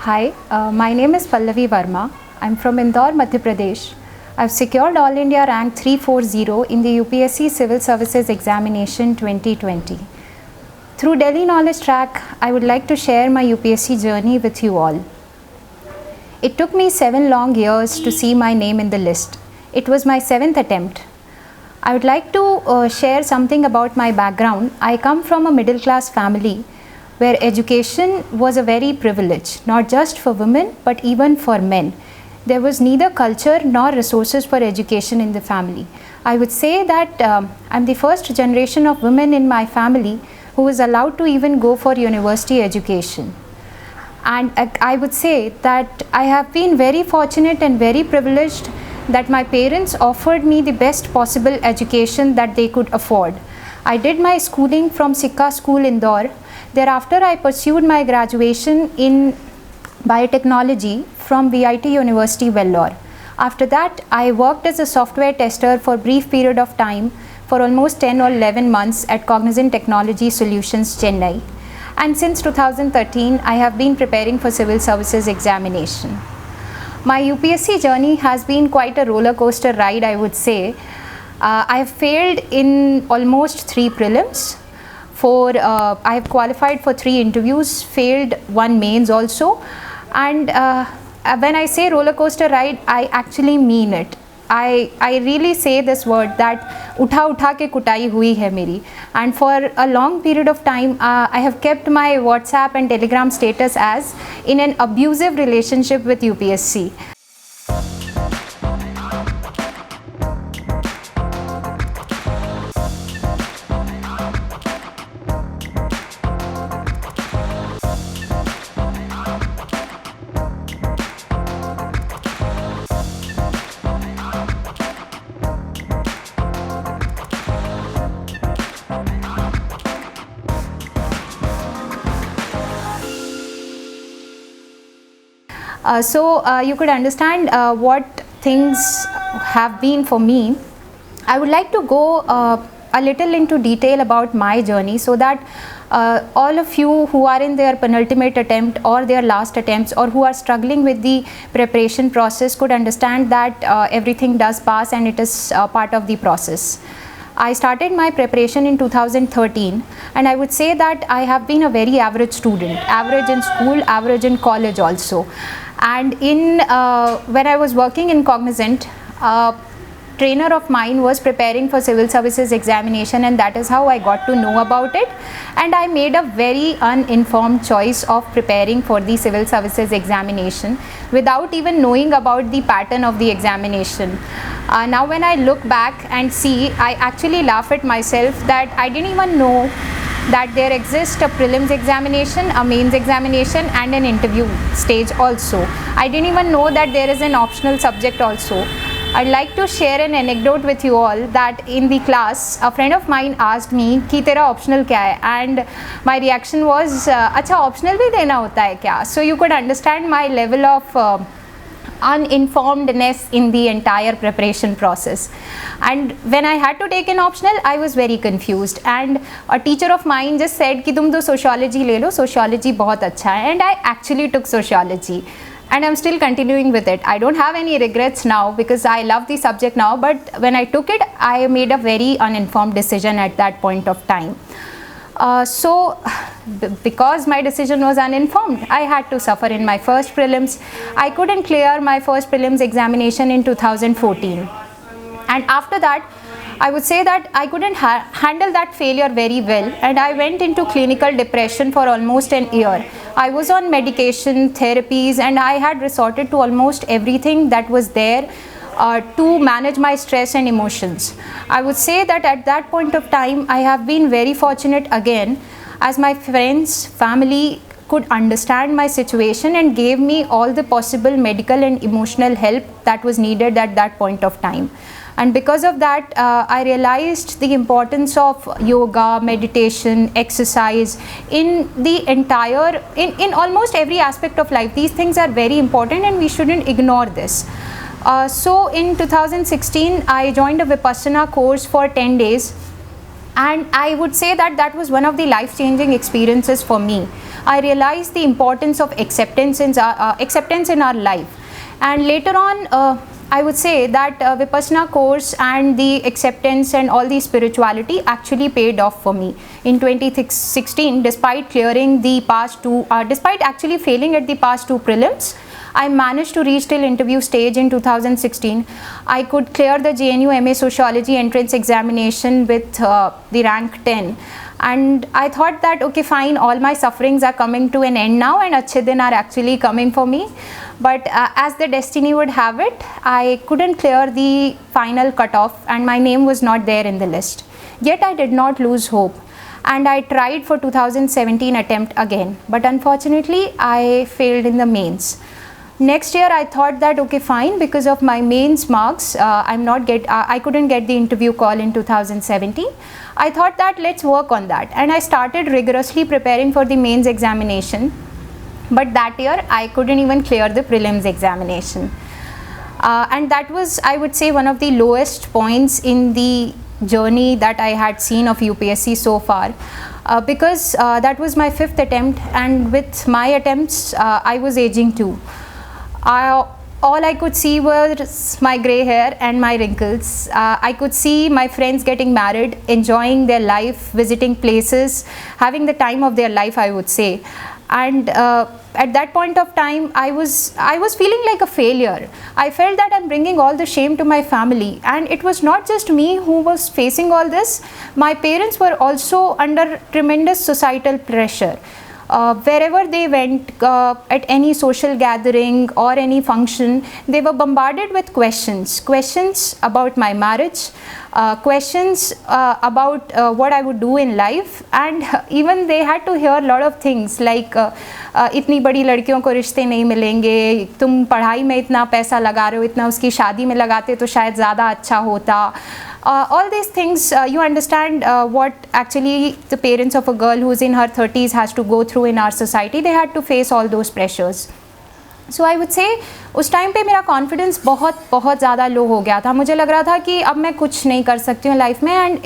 Hi, my name is Pallavi Verma. I'm from Indore, Madhya Pradesh. I've secured All India rank 340 in the UPSC Civil Services Examination 2020. Through Delhi Knowledge Track, I would like to share my UPSC journey with you all. It took me 7 long years to see my name in the list. It was my 7th attempt. I would like to share something about my background. I come from a middle class family where education was a very privilege, not just for women but even for men. There was neither culture nor resources for education in the family. I would say that I'm the first generation of women in my family who was allowed to even go for university education. And I would say that I have been very fortunate and very privileged that my parents offered me the best possible education that they could afford. I did my schooling from Sikka School Indore. Thereafter, I pursued my graduation in biotechnology from VIT University, Vellore. After that, I worked as a software tester for a brief period of time for almost 10 or 11 months at Cognizant Technology Solutions, Chennai. And since 2013, I have been preparing for civil services examination. My UPSC journey has been quite a roller coaster ride, I would say. I have failed in almost 3 prelims. I have qualified for 3 interviews, failed 1 mains also. And when I say roller coaster ride, I actually mean it. I really say this word that utha ke kutai hui hai meri. And for a long period of time, I have kept my WhatsApp and Telegram status as in an abusive relationship with UPSC. You could understand what things have been for me. I would like to go a little into detail about my journey so that all of you who are in their penultimate attempt or their last attempts or who are struggling with the preparation process could understand that everything does pass and it is part of the process. I started my preparation in 2013 and I would say that I have been a very average student, average in school, average in college also. And when I was working in Cognizant, a trainer of mine was preparing for civil services examination and that is how I got to know about it. And I made a very uninformed choice of preparing for the civil services examination without even knowing about the pattern of the examination. Now when I look back and see, I actually laugh at myself that I didn't even know that there exists a prelims examination, a mains examination and an interview stage also. I didn't even know that there is an optional subject also. I'd like to share an anecdote with you all that in the class, a friend of mine asked me कि तेरा optional क्या है, and my reaction was अच्छा optional भी देना होता है क्या? So you could understand my level of uninformedness in the entire preparation process. And when I had to take an optional, I was very confused, and a teacher of mine just said कि तुम तो sociology ले लो, sociology बहुत अच्छा है, and I actually took sociology. And I'm still continuing with it. I don't have any regrets now because I love the subject now, but when I took it, I made a very uninformed decision at that point of time. Because my decision was uninformed, I had to suffer in my first prelims. I couldn't clear my first prelims examination in 2014. And after that, I would say that I couldn't handle that failure very well, and I went into clinical depression for almost an year. I was on medication, therapies, and I had resorted to almost everything that was there to manage my stress and emotions. I would say that at that point of time, I have been very fortunate again, as my friends, family could understand my situation and gave me all the possible medical and emotional help that was needed at that point of time. And because of that, I realized the importance of yoga, meditation, exercise in the entire, in almost every aspect of life. These things are very important and we shouldn't ignore this. So in 2016, I joined a Vipassana course for 10 days. And I would say that that was one of the life-changing experiences for me. I realized the importance of acceptance in our life. And later on, I would say that Vipassana course and the acceptance and all the spirituality actually paid off for me. In 2016, despite clearing the past two, despite actually failing at the past two prelims, I managed to reach till interview stage in 2016. I could clear the JNU MA Sociology entrance examination with the rank 10. And I thought that, okay, fine, all my sufferings are coming to an end now and achhe din are actually coming for me. But as the destiny would have it, I couldn't clear the final cutoff and my name was not there in the list. Yet I did not lose hope. And I tried for 2017 attempt again. But unfortunately, I failed in the mains. Next year I thought that, okay, fine, because of my mains marks, I couldn't get the interview call in 2017. I thought that let's work on that, and I started rigorously preparing for the mains examination. But that year I couldn't even clear the prelims examination, and that was, I would say, one of the lowest points in the journey that I had seen of UPSC so far. Because that was my 5th attempt, and with my attempts I was aging too. All I could see was my grey hair and my wrinkles. I could see my friends getting married, enjoying their life, visiting places, having the time of their life, I would say. And at that point of time, I was feeling like a failure. I felt that I'm bringing all the shame to my family, and it was not just me who was facing all this. My parents were also under tremendous societal pressure. Wherever they went, at any social gathering or any function, they were bombarded with questions about my marriage, questions about what I would do in life, and even they had to hear a lot of things like इतनी बड़ी लड़कियों को रिश्ते नहीं मिलेंगे, तुम पढ़ाई में इतना पैसा लगा रहे हो, इतना उसकी शादी में लगाते तो शायद ज़्यादा अच्छा होता. All these things, you understand what actually the parents of a girl who's in her 30s has to go through in our society. They had to face all those pressures. So I would say उस time पे मेरा confidence बहुत ज़्यादा लो हो गया था. मुझे लग रहा था कि अब मैं कुछ नहीं कर सकती हूँ लाइफ में, and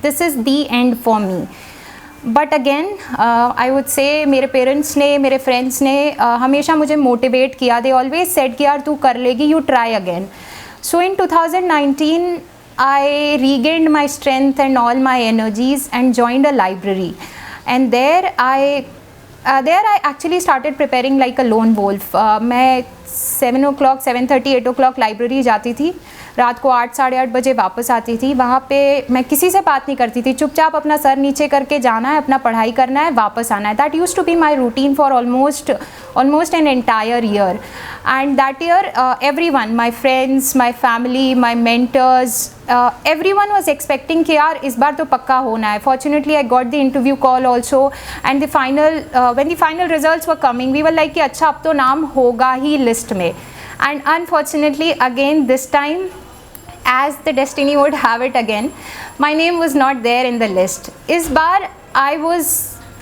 this is the and for me. But again I would से मेरे पेरेंट्स ने, मेरे फ्रेंड्स ने हमेशा मुझे मोटिवेट किया. दे ऑलवेज सेड कि यार तू कर लेगी, you try again. So in 2019 I regained my strength and all my energies and joined a library, and there I actually started preparing like a lone wolf. मैं 7 o'clock, 7:30, 8 o'clock library जाती थी, रात को 8, साढ़े 8 बजे वापस आती थी. वहाँ पे मैं किसी से बात नहीं करती थी, चुपचाप अपना सर नीचे करके जाना है, अपना पढ़ाई करना है, वापस आना है. That used to be my routine for almost an entire year. And that year everyone, my friends, my family, my mentors, everyone was expecting कि यार इस बार तो पक्का होना है. Fortunately I got the interview call also, and the final when the final results were coming, we were like कि अच्छा अब तो नाम होगा ही लिस्ट में. And unfortunately again this time, as the destiny would have it again, my name was not there in the list. इस बार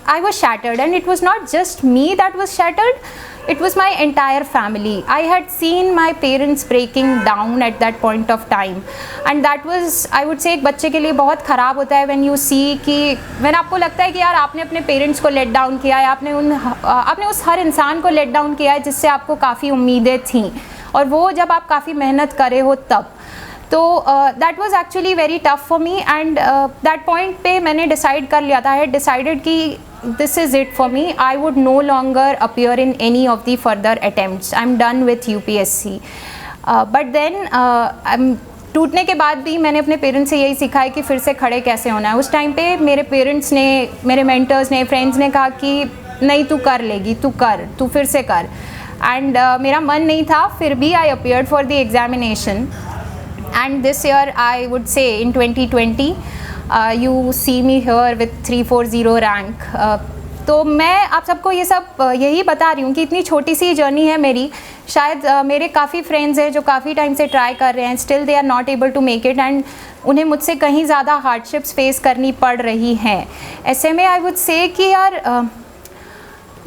I was shattered, and it was not just me that was shattered, it was my entire family. I had seen my parents breaking down at that point of time, and that was, I would say, एक बच्चे के लिए बहुत ख़राब होता है when you see कि when आपको लगता है कि यार आपने अपने पेरेंट्स को लेट डाउन किया है, आपने उस हर इंसान को लेट डाउन किया है जिससे आपको काफ़ी उम्मीदें थीं, और वो जब आप काफ़ी मेहनत करे हो तब. तो that was actually very tough for me, and that point पे मैंने डिसाइड कर लिया था. आई हैड डिसाइडेड कि this is it for me. I would no longer appear in any of the further attempts. I'm done with UPSC. But then टूटने के बाद भी मैंने अपने पेरेंट्स से यही सीखा है कि फिर से खड़े कैसे होना है. उस टाइम पे मेरे पेरेंट्स ने, मेरे मेंटर्स ने, फ्रेंड्स ने कहा कि नहीं तू कर लेगी, तू फिर से कर. एंड मेरा मन नहीं था, फिर भी आई appeared for the examination. And this year I would से इन 2020 you see me here with 340 rank. तो मैं आप सबको ये सब यही बता रही हूँ कि इतनी छोटी सी जर्नी है मेरी. शायद मेरे काफ़ी फ्रेंड्स हैं जो काफ़ी टाइम से ट्राई कर रहे हैं, still they are not able to make it, and उन्हें मुझसे कहीं ज़्यादा हार्डशिप्स फेस करनी पड़ रही हैं. ऐसे में आई वुड से कि यार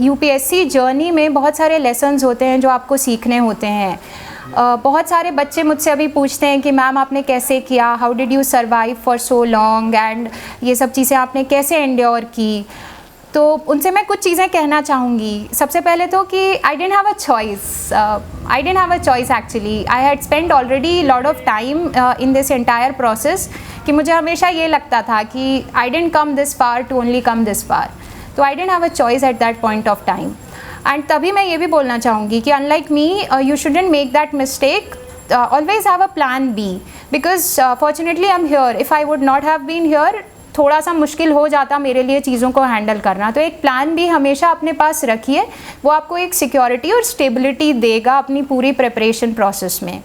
UPSC जर्नी में बहुत सारे लेसन्स होते हैं जो आपको सीखने होते हैं. बहुत सारे बच्चे मुझसे अभी पूछते हैं कि मैम आपने कैसे किया, how did you survive for so long, and ये सब चीज़ें आपने कैसे एंड्योर की. तो उनसे मैं कुछ चीज़ें कहना चाहूँगी। सबसे पहले तो कि I didn't have a choice actually. I had spend already lot of time in this entire process, कि मुझे हमेशा ये लगता था कि I didn't come this far to only come this far, तो I didn't have a choice at that point of time. And तभी मैं ये भी बोलना चाहूँगी कि unlike me you shouldn't make that mistake, always have a plan B, because fortunately I'm here. If I would not have been here, थोड़ा सा मुश्किल हो जाता मेरे लिए चीज़ों को हैंडल करना। तो एक प्लान भी हमेशा अपने पास रखिए, वो आपको एक सिक्योरिटी और स्टेबिलिटी देगा अपनी पूरी प्रिपरेशन प्रोसेस में।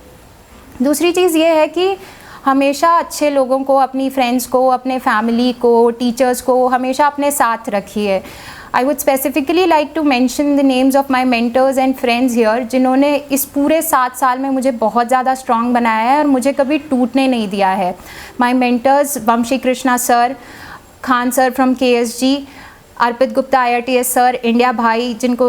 दूसरी चीज़ ये है कि हमेशा अच्छे लोगों को, अपनी फ्रेंड्स को, अपने फैमिली को, टीचर्स को हमेशा अपने साथ रखिए। I would specifically like to mention the names of my mentors and friends here, जिन्होंने इस पूरे 7 साल में मुझे बहुत ज़्यादा स्ट्रॉन्ग बनाया है और मुझे कभी टूटने नहीं दिया है। My mentors Vamshi Krishna sir, Khan sir from KSG, Arpit Gupta IRTS sir, India भाई जिनको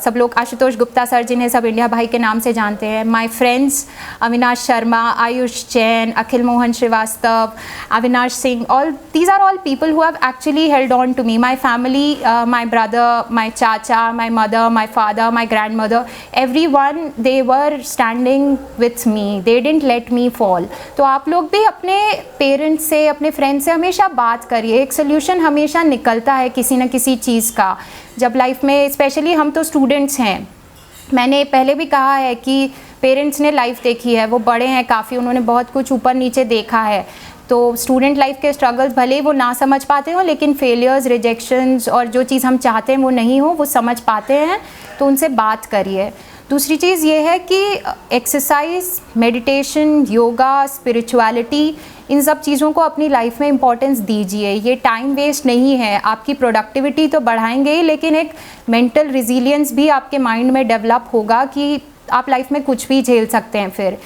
सब लोग, आशुतोष गुप्ता सर जिन्हें सब इंडिया भाई के नाम से जानते हैं, my friends Avinash Sharma, Ayush Jain, Akhil Mohan Srivastava, Avinash Singh, all these are all people who have actually held on to me, my family, my brother, my chacha, my mother, my father, my grand mother, everyone they were standing with me, they didn't let me fall. तो आप लोग भी अपने parents से, अपने friends से हमेशा बात करिए, एक सोल्यूशन हमेशा निकलता है किसी न किसी चीज़ का। जब लाइफ में, स्पेशली हम तो स्टूडेंट्स हैं, मैंने पहले भी कहा है कि पेरेंट्स ने लाइफ देखी है, वो बड़े हैं काफ़ी, उन्होंने बहुत कुछ ऊपर नीचे देखा है। तो स्टूडेंट लाइफ के स्ट्रगल्स भले ही वो ना समझ पाते हो, लेकिन फेलियर्स, रिजेक्शंस और जो चीज़ हम चाहते हैं वो नहीं हो, वो समझ पाते हैं, तो उनसे बात करिए। दूसरी चीज़ ये है कि एक्सरसाइज, मेडिटेशन, योगा, स्पिरिचुअलिटी, इन सब चीज़ों को अपनी लाइफ में इम्पोर्टेंस दीजिए। ये टाइम वेस्ट नहीं है, आपकी प्रोडक्टिविटी तो बढ़ाएंगे ही, लेकिन एक मेंटल रिजिलियंस भी आपके माइंड में डेवलप होगा कि आप लाइफ में कुछ भी झेल सकते हैं। फिर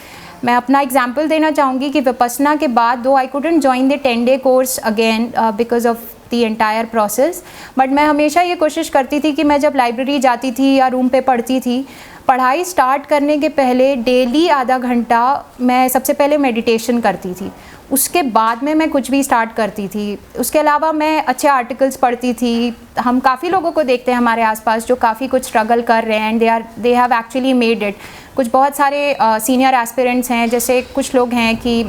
मैं अपना एग्जांपल देना चाहूँगी कि विपस्सना के बाद, दो I couldn't join the 10-day course again because of the entire process, but मैं हमेशा ये कोशिश करती थी कि मैं जब लाइब्रेरी जाती थी या रूम पे पढ़ती थी, पढ़ाई स्टार्ट करने के पहले डेली आधा घंटा मैं सबसे पहले मेडिटेशन करती थी, उसके बाद में मैं कुछ भी स्टार्ट करती थी। उसके अलावा मैं अच्छे आर्टिकल्स पढ़ती थी। हम काफ़ी लोगों को देखते हैं हमारे आसपास जो काफ़ी कुछ स्ट्रगल कर रहे हैं and they have actually made it. कुछ बहुत सारे सीनियर एस्पिरेंट्स हैं, जैसे कुछ लोग हैं कि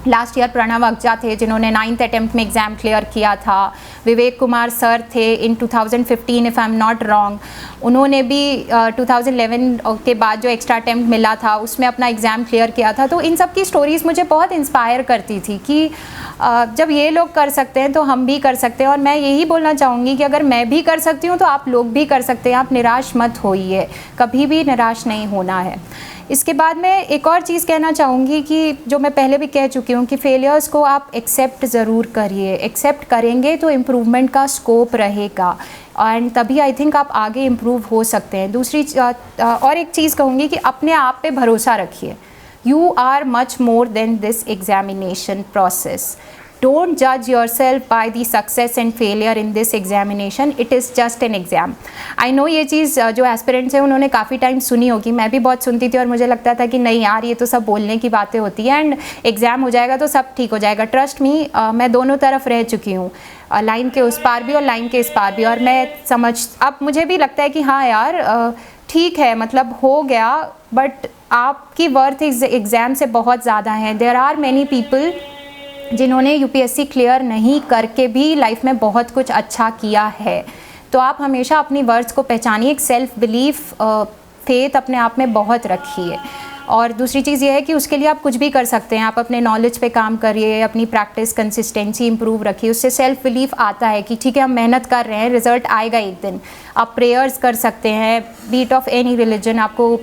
लास्ट ईयर प्रणव अगजा थे जिन्होंने 9th अटेम्प्ट में एग्ज़ाम क्लियर किया था। विवेक कुमार सर थे इन 2015 if I am not wrong, उन्होंने भी 2011 के बाद जो एक्स्ट्रा अटेम्प्ट मिला था उसमें अपना एग्ज़ाम क्लियर किया था। तो इन सब की स्टोरीज़ मुझे बहुत इंस्पायर करती थी कि जब ये लोग कर सकते हैं तो हम भी कर सकते हैं। और मैं यही बोलना चाहूँगी कि अगर मैं भी कर सकती हूँ तो आप लोग भी कर सकते हैं। आप निराश मत होइए, कभी भी निराश नहीं होना है। इसके बाद मैं एक और चीज़ कहना चाहूँगी कि जो मैं पहले भी कह चुकी हूँ कि फेलियर्स को आप एक्सेप्ट ज़रूर करिए। एक्सेप्ट करेंगे तो इम्प्रूवमेंट का स्कोप रहेगा एंड तभी आई थिंक आप आगे इम्प्रूव हो सकते हैं। दूसरी और एक चीज़ कहूँगी कि अपने आप पे भरोसा रखिए। You are much more than this examination process. Don't judge yourself by the success and failure in this examination. It is just an exam. I know ये चीज़ जो एस्पिरेंट्स हैं उन्होंने काफ़ी टाइम सुनी होगी, मैं भी बहुत सुनती थी और मुझे लगता था कि नहीं यार ये तो सब बोलने की बातें होती हैं एंड एग्ज़ाम हो जाएगा तो सब ठीक हो जाएगा। ट्रस्ट मी, मैं दोनों तरफ रह चुकी हूँ, लाइन के उस पार भी और लाइन के इस पार भी, और मैं अब मुझे भी लगता है कि हाँ यार ठीक है, मतलब हो गया, बट आपकी वर्थ एग्ज़ाम से बहुत ज़्यादा है। देयर आर मैनी पीपल जिन्होंने यूपीएससी क्लियर नहीं करके भी लाइफ में बहुत कुछ अच्छा किया है। तो आप हमेशा अपनी वर्ड्स को पहचानिए, एक सेल्फ बिलीफ, फेथ अपने आप में बहुत रखिए। और दूसरी चीज़ ये है कि उसके लिए आप कुछ भी कर सकते हैं। आप अपने नॉलेज पे काम करिए, अपनी प्रैक्टिस, कंसिस्टेंसी इंप्रूव रखिए, उससे सेल्फ बिलीफ आता है कि ठीक है हम मेहनत कर रहे हैं, रिजल्ट आएगा एक दिन। आप प्रेयर्स कर सकते हैं, बीट ऑफ एनी रिलीजन, आपको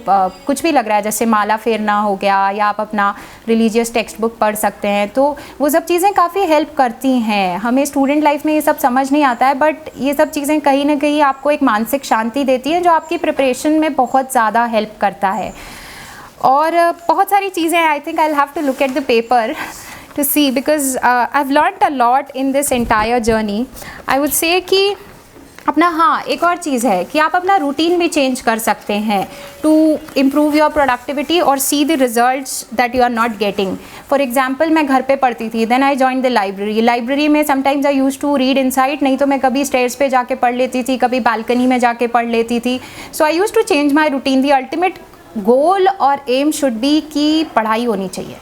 कुछ भी लग रहा है, जैसे माला फेरना हो गया, या आप अपना रिलीजियस टेक्स्ट बुक पढ़ सकते हैं। तो वो सब चीज़ें काफ़ी हेल्प करती हैं। हमें स्टूडेंट लाइफ में ये सब समझ नहीं आता है, बट ये सब चीज़ें कहीं ना कहीं आपको एक मानसिक शांति देती है जो आपकी प्रिपरेशन में बहुत ज़्यादा हेल्प करता है। और बहुत सारी चीज़ें I think I will have to look at the paper to see, because I have learned a lot in this entire journey. I would say कि अपना, हाँ, एक और चीज़ है कि आप अपना रूटीन भी चेंज कर सकते हैं टू इम्प्रूव योर प्रोडक्टिविटी और see the results that you are not getting. For example, मैं घर पे पढ़ती थी, then I join the library में sometimes I use to read inside, नहीं तो मैं कभी स्टेयर्स पे जाके पढ़ लेती थी, कभी बालकनी में जाके पढ़ लेती थी. So I use to change my routine. The ultimate goal और एम शुड बी कि पढ़ाई होनी चाहिए.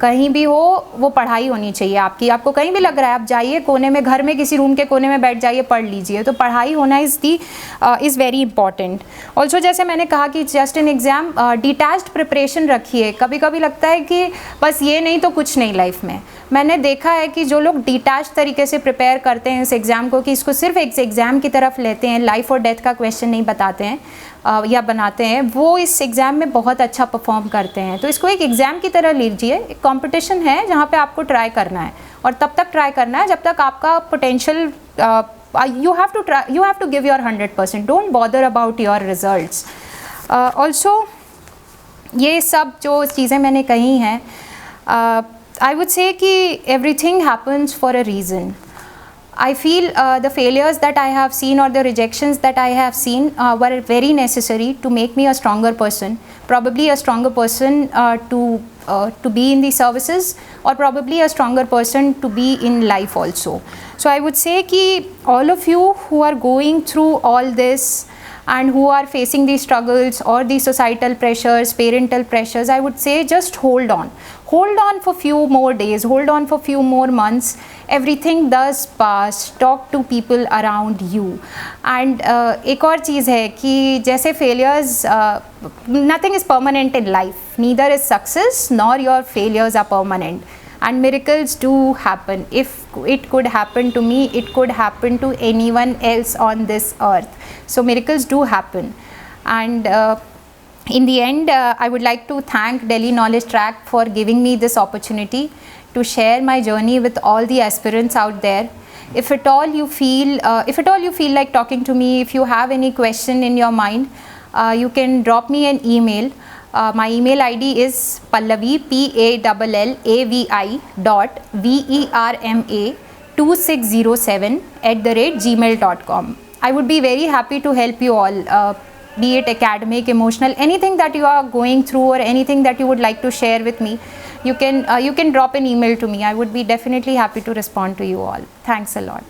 कहीं भी हो वो पढ़ाई होनी चाहिए आपकी. आपको कहीं भी लग रहा है, आप जाइए कोने में, घर में किसी रूम के कोने में बैठ जाइए, पढ़ लीजिए. तो पढ़ाई होना इज़ वेरी इंपॉर्टेंट. ऑल्सो जैसे मैंने कहा कि just in exam detached preparation रखिए. कभी कभी लगता है कि बस ये नहीं तो कुछ नहीं लाइफ में. मैंने देखा है कि जो लोग डिटैच तरीके से प्रिपेयर करते हैं इस एग्ज़ाम को, कि इसको सिर्फ एक एग्ज़ाम की तरफ लेते हैं, लाइफ और डेथ का क्वेश्चन नहीं बताते हैं या बनाते हैं, वो इस एग्ज़ाम में बहुत अच्छा परफॉर्म करते हैं. तो इसको एक एग्ज़ाम की तरह लीजिए. एक कंपटीशन है जहाँ पे आपको ट्राई करना है, और तब तक ट्राई करना है जब तक आपका potential, you have to give your 100%. don't bother about your results. Also ये सब जो चीज़ें मैंने कही हैं, I would say कि everything happens for a reason. I feel the failures that I have seen or the rejections that I have seen were very necessary to make me a stronger person, probably a stronger person to be in the services, or probably a stronger person to be in life also. So I would say कि all of you who are going through all this and who are facing these struggles or the societal pressures, parental pressures, I would say just hold on. Hold on for few more days, hold on for few more months. Everything does pass. Talk to people around you. And एक और चीज़ है कि जैसे failures, nothing is permanent in life. Neither is success nor your failures are permanent. And miracles do happen. If it could happen to me, it could happen to anyone else on this earth. So miracles do happen. And in the end, I would like to thank Delhi Knowledge Track for giving me this opportunity to share my journey with all the aspirants out there. If at all you feel like talking to me, if you have any question in your mind, you can drop me an email. My email ID is Pallavi, pallavi.verma2607@gmail.com. I would be very happy to help you all, be it academic, emotional, anything that you are going through or anything that you would like to share with me. You can drop an email to me. I would be definitely happy to respond to you all. Thanks a lot.